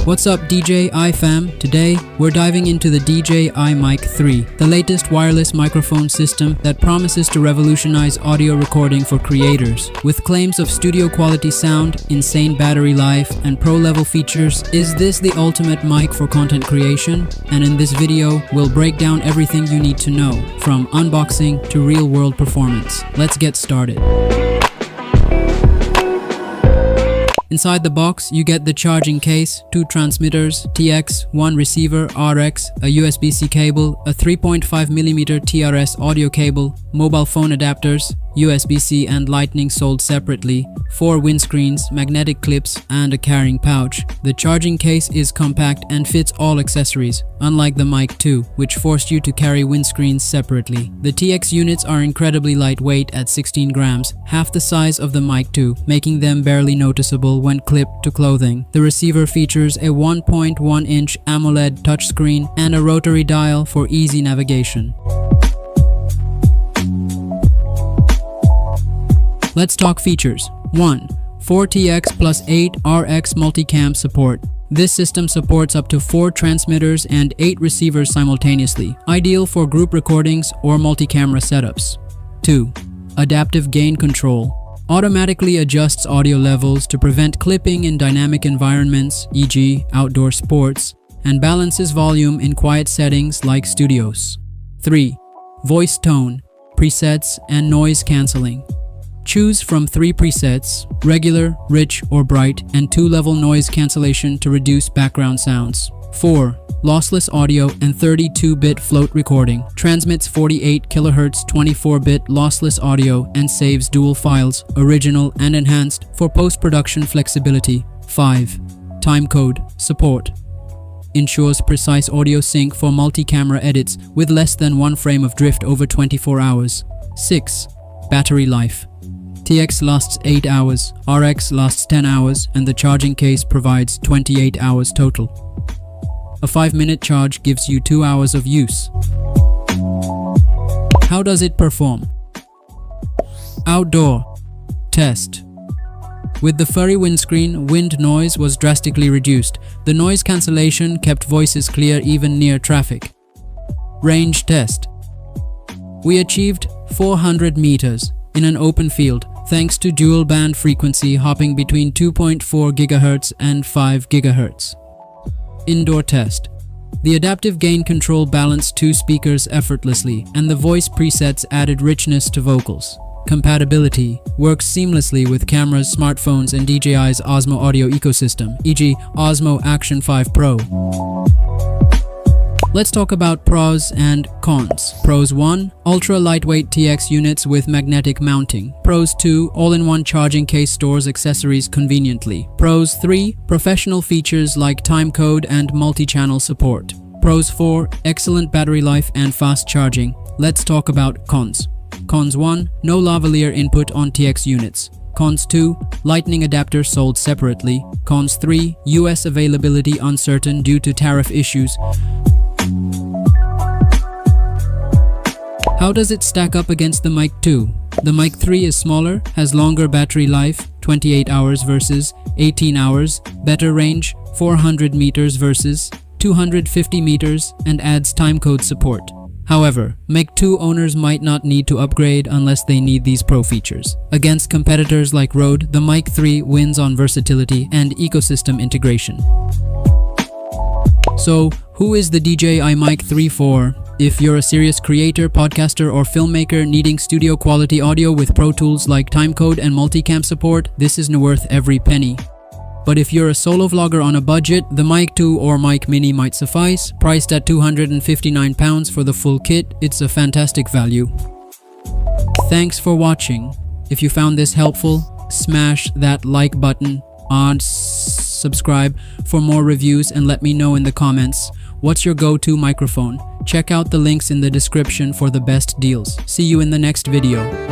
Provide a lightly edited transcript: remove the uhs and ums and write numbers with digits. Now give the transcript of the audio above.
What's up DJI fam? Today, we're diving into the DJI Mic 3, the latest wireless microphone system that promises to revolutionize audio recording for creators. With claims of studio quality sound, insane battery life, and pro-level features, is this the ultimate mic for content creation? And in this video, we'll break down everything you need to know, from unboxing to real-world performance. Let's get started. Inside the box, you get the charging case, 2 transmitters, TX, 1 receiver, RX, a USB-C cable, a 3.5mm TRS audio cable, mobile phone adapters, USB-C and Lightning sold separately, 4 windscreens, magnetic clips, and a carrying pouch. The charging case is compact and fits all accessories, unlike the Mic 2, which forced you to carry windscreens separately. The TX units are incredibly lightweight at 16 grams, half the size of the Mic 2, making them barely noticeable when clipped to clothing. The receiver features a 1.1-inch AMOLED touchscreen and a rotary dial for easy navigation. Let's talk features. 1. 4TX plus 8 RX multicam support. This system supports up to 4 transmitters and 8 receivers simultaneously, ideal for group recordings or multi-camera setups. 2. Adaptive gain control. Automatically adjusts audio levels to prevent clipping in dynamic environments, e.g. outdoor sports, and balances volume in quiet settings like studios. 3. Voice tone, presets, and noise cancelling. Choose from 3 presets, regular, rich, or bright, and 2-level noise cancellation to reduce background sounds. 4. Lossless audio and 32-bit float recording. Transmits 48 kHz 24-bit lossless audio and saves dual files, original and enhanced, for post-production flexibility. 5. Timecode support. Ensures precise audio sync for multi-camera edits with less than 1 frame of drift over 24 hours. 6. Battery life. TX lasts 8 hours, RX lasts 10 hours, and the charging case provides 28 hours total. A 5-minute charge gives you 2 hours of use. How does it perform? Outdoor test. With the furry windscreen, wind noise was drastically reduced. The noise cancellation kept voices clear even near traffic. Range test. We achieved 400 meters in an open field, thanks to dual band frequency hopping between 2.4 GHz and 5 GHz. Indoor test. The adaptive gain control balanced 2 speakers effortlessly, and the voice presets added richness to vocals. Compatibility. Works seamlessly with cameras, smartphones, and DJI's Osmo audio ecosystem, e.g. Osmo Action 5 Pro. Let's talk about pros and cons. Pros 1. Ultra lightweight TX units with magnetic mounting. Pros 2. All-in-one charging case stores accessories conveniently. Pros 3. Professional features like timecode and multi-channel support. Pros 4. Excellent battery life and fast charging. Let's talk about cons. Cons 1. No lavalier input on TX units. Cons 2. Lightning adapter sold separately. Cons 3. US availability uncertain due to tariff issues. How does it stack up against the Mic 2? The Mic 3 is smaller, has longer battery life, 28 hours versus 18 hours, better range, 400 meters versus 250 meters, and adds timecode support. However, Mic 2 owners might not need to upgrade unless they need these pro features. Against competitors like Rode, the Mic 3 wins on versatility and ecosystem integration. So, who is the DJI Mic 3 for? If you're a serious creator, podcaster, or filmmaker needing studio quality audio with pro tools like timecode and multicam support, this is worth every penny. But if you're a solo vlogger on a budget, the Mic 2 or Mic Mini might suffice. Priced at £259 for the full kit, it's a fantastic value. Thanks for watching. If you found this helpful, smash that like button and subscribe for more reviews, and let me know in the comments what's your go-to microphone. Check out the links in the description for the best deals. See you in the next video.